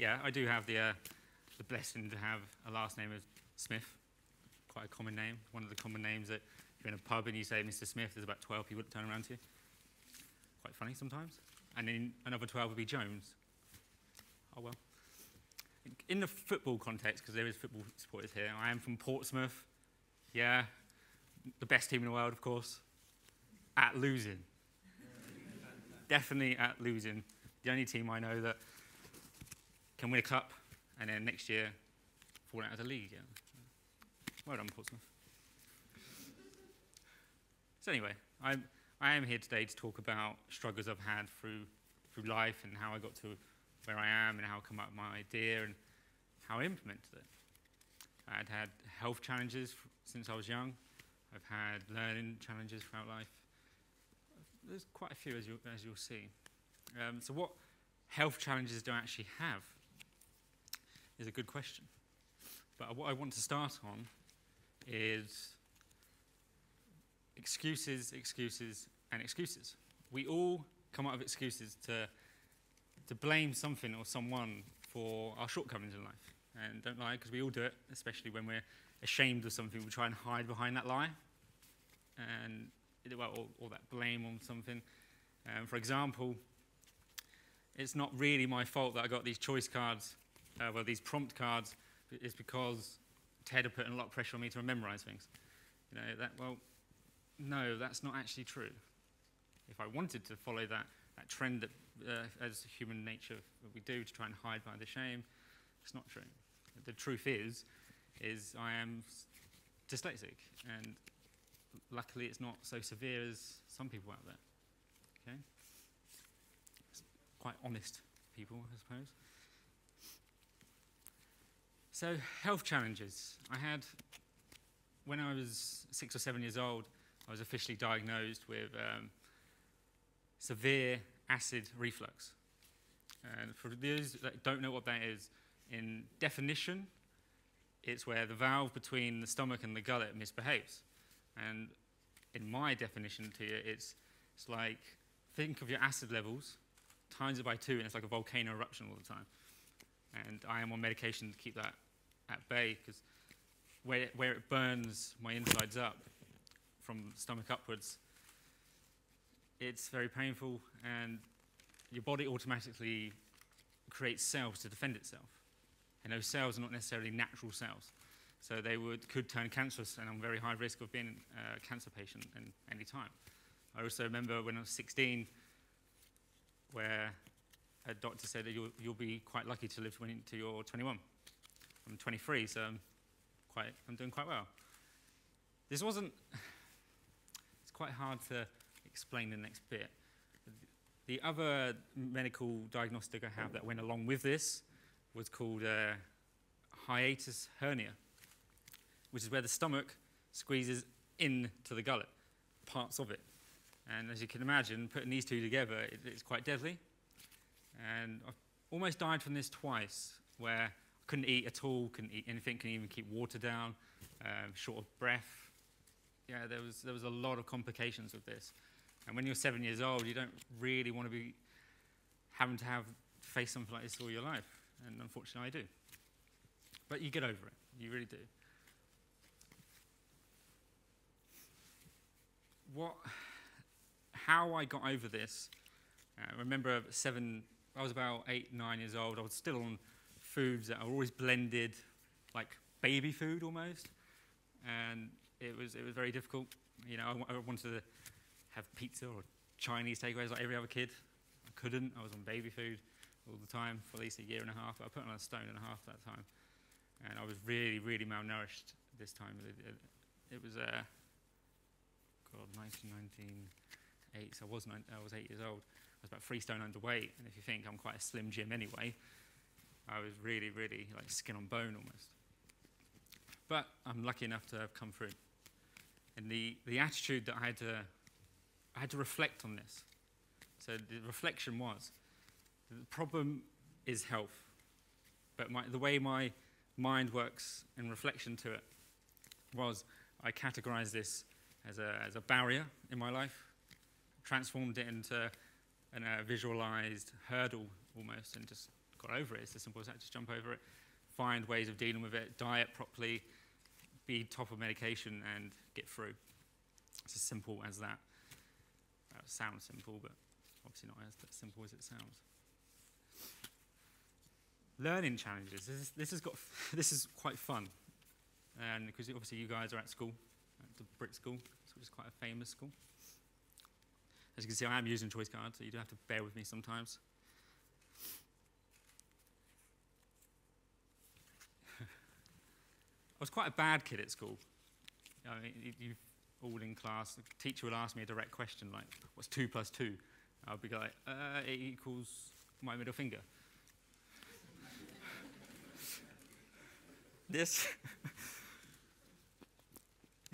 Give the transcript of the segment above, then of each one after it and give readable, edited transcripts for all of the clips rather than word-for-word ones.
Yeah, I do have the blessing to have a last name of Smith. Quite a common name. One of the common names that if you're in a pub and you say Mr. Smith, there's about 12 people that turn around to you. Quite funny sometimes. And then another 12 would be Jones. Oh well. In the football context, because there is football supporters here, I am from Portsmouth. Yeah, the best team in the world, of course. At losing. Definitely at losing. The only team I know that can win a cup and then next year fall out of the league. Yeah. Well done, Portsmouth. So anyway, I am here today to talk about struggles I've had through life and how I got to where I am and how I come up with my idea and how I implemented it. I'd had health challenges since I was young. I've had learning challenges throughout life. There's quite a few, as you'll see. So what health challenges do I actually have is a good question. But what I want to start on is excuses, excuses, and excuses. We all come up with excuses to blame something or someone for our shortcomings in life. And don't lie, because we all do it, especially when we're ashamed of something. We try and hide behind that lie, and or that blame on something. For example, it's not really my fault that I got these choice cards, well, these prompt cards. It's because TED are putting a lot of pressure on me to memorize things. You know, well, no, that's not actually true. If I wanted to follow that trend that, as human nature, what we do to try and hide behind the shame, it's not true. The truth is I am dyslexic, and luckily it's not so severe as some people out there. Okay? It's quite honest people, I suppose. So, health challenges. I had, when I was 6 or 7 years old, I was officially diagnosed with severe acid reflux. And for those that don't know what that is, in definition, it's where the valve between the stomach and the gullet misbehaves. And in my definition to you, it's like, think of your acid levels, times it by 2, and it's like a volcano eruption all the time. And I am on medication to keep that at bay, because where it burns my insides up from the stomach upwards, it's very painful, and your body automatically creates cells to defend itself. And those cells are not necessarily natural cells. So they could turn cancerous, and I'm very high risk of being a cancer patient at any time. I also remember when I was 16, where a doctor said that you'll be quite lucky to live until you're 21. I'm 23, so I'm doing quite well. This wasn't, it's quite hard to explain the next bit. The other medical diagnostic I have that went along with this was called hiatus hernia, which is where the stomach squeezes into the gullet, parts of it. And as you can imagine, putting these two together, it's quite deadly. And I almost died from this twice, where I couldn't eat at all, couldn't eat anything, couldn't even keep water down, short of breath. Yeah, there was a lot of complications with this. And when you're 7 years old, you don't really want to be having to face something like this all your life. And unfortunately, I do. But you get over it. You really do. How I got over this, I remember I was about 8, 9 years old. I was still on foods that are always blended, like baby food almost. And it was very difficult. You know, I wanted to have pizza or Chinese takeaways like every other kid. I couldn't. I was on baby food all the time for at least a year and a half. I put on 1.5 stone that time. And I was really, really malnourished this time. It was, 1998, so I was 8 years old. I was about 3 stone underweight, and if you think I'm quite a slim Jim anyway, I was really, really like skin on bone almost. But I'm lucky enough to have come through. And the attitude that I had to reflect on this. So the reflection was, the problem is health, but the way my mind works in reflection to it was I categorized this as a barrier in my life, transformed it into a visualized hurdle almost, and just got over it. It's as simple as that. Just jump over it, find ways of dealing with it, diet properly, be top of medication, and get through. It's as simple as that. That sounds simple, but obviously not as simple as it sounds. Learning challenges. This is quite fun, and because obviously you guys are at school, at the Brit School, which is quite a famous school. As you can see, I am using choice cards, so you do have to bear with me sometimes. I was quite a bad kid at school. I mean, you all in class, the teacher would ask me a direct question like, what's 2 plus 2? I would be like, it equals my middle finger. The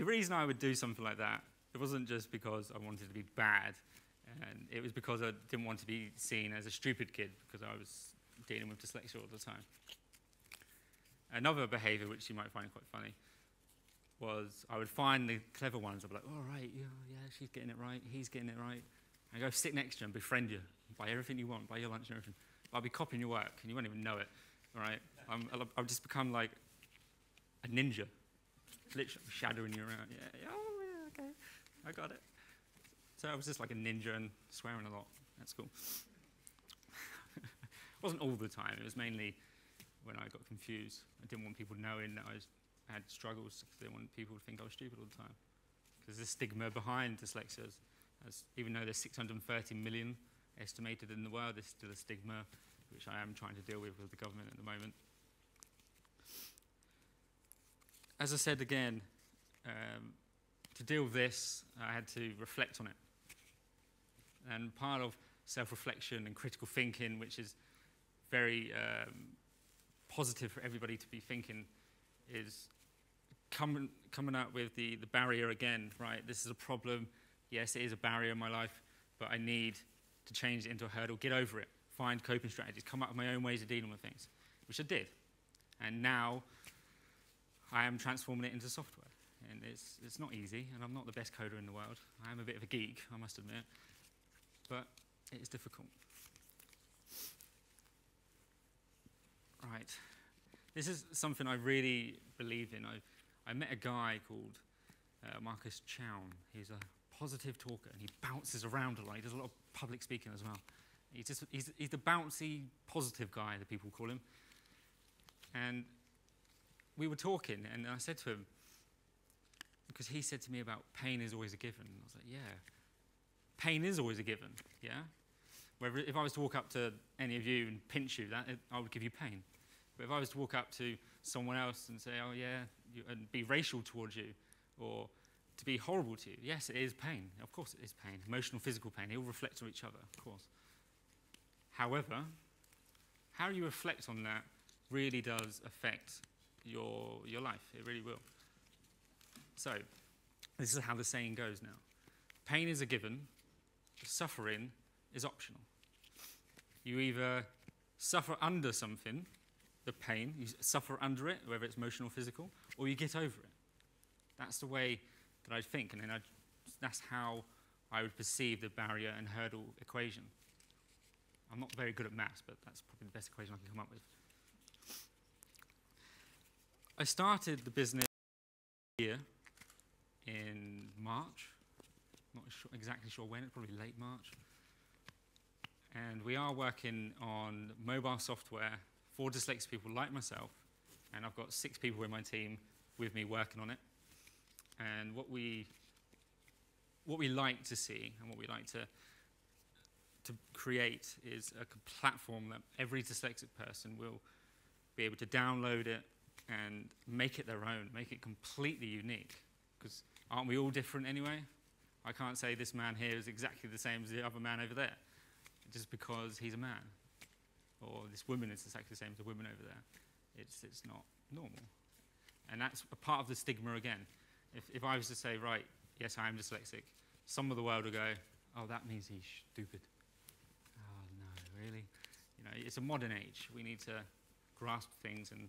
reason I would do something like that, it wasn't just because I wanted to be bad, and it was because I didn't want to be seen as a stupid kid because I was dealing with dyslexia all the time. Another behaviour which you might find quite funny was I would find the clever ones. I'd be like, all right, yeah, she's getting it right, he's getting it right. And I go sit next to you and befriend you, buy everything you want, buy your lunch and everything. I'll be copying your work and you won't even know it, all right? I'll just become like a ninja, literally shadowing you around. Yeah, oh, yeah, okay, I got it. So I was just like a ninja and swearing a lot at school. It wasn't all the time, it was mainly when I got confused. I didn't want people knowing that I had struggles, because I didn't want people to think I was stupid all the time. Because there's a stigma behind dyslexia. Even though there's 630 million estimated in the world, there's still a stigma, which I am trying to deal with the government at the moment. As I said again, to deal with this, I had to reflect on it. And part of self-reflection and critical thinking, which is very positive for everybody to be thinking, is coming up with the barrier again, right? This is a problem. Yes, it is a barrier in my life, but I need to change it into a hurdle, get over it, find coping strategies, come up with my own ways of dealing with things, which I did. And now I am transforming it into software. And it's not easy, and I'm not the best coder in the world. I am a bit of a geek, I must admit, but it is difficult. Right. This is something I really believe in. I met a guy called Marcus Chown. He's a positive talker, and he bounces around a lot. He does a lot of public speaking as well. He's the bouncy, positive guy, that people call him. And we were talking, and I said to him, because he said to me about pain is always a given. And I was like, yeah, pain is always a given, yeah? Where if I was to walk up to any of you and pinch you, I would give you pain. But if I was to walk up to someone else and say, oh yeah, and be racial towards you, or to be horrible to you, yes, it is pain. Of course it is pain. Emotional, physical pain. They all reflect on each other, of course. However, how you reflect on that really does affect your life. It really will. So, this is how the saying goes now. Pain is a given. Suffering is optional. You either suffer under something, the pain, you suffer under it, whether it's emotional or physical, or you get over it. That's the way that I think, and then that's how I would perceive the barrier and hurdle equation. I'm not very good at maths, but that's probably the best equation I can come up with. I started the business here in March. Not exactly sure when, it's probably late March. And we are working on mobile software for dyslexic people like myself, and I've got 6 people in my team with me working on it. And what we like to see and what we like to create is a platform that every dyslexic person will be able to download it and make it their own, make it completely unique. Because aren't we all different anyway? I can't say this man here is exactly the same as the other man over there, just because he's a man. Or this woman is exactly the same as the woman over there. It's not normal. And that's a part of the stigma again. If I was to say, right, yes, I am dyslexic, some of the world will go, oh, that means he's stupid. Oh, no, really? You know, it's a modern age. We need to grasp things and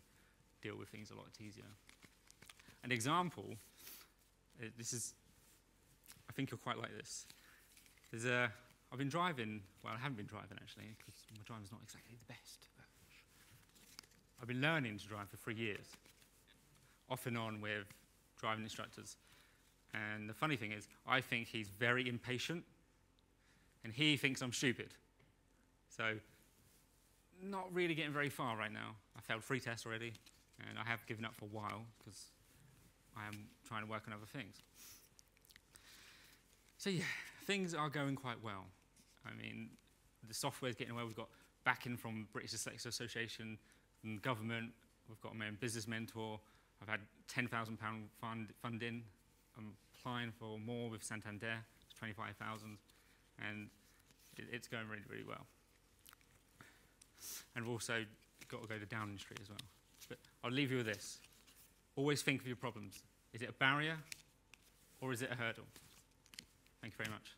deal with things a lot easier. An example, this is, I think you'll quite like this. I've been driving, well, I haven't been driving actually, because my driving's not exactly the best. But I've been learning to drive for 3 years, off and on with driving instructors. And the funny thing is, I think he's very impatient, and he thinks I'm stupid. So, not really getting very far right now. I failed 3 tests already, and I have given up for a while, because I am trying to work on other things. So yeah, things are going quite well. I mean, the software's getting well. We've got backing from British Dyslexia Association, from the government. We've got my own business mentor. I've had £10,000 funding. I'm applying for more with Santander. It's 25,000, and it's going really, really well. And we've also got to go to Downing Street as well. But I'll leave you with this. Always think of your problems. Is it a barrier, or is it a hurdle? Thank you very much.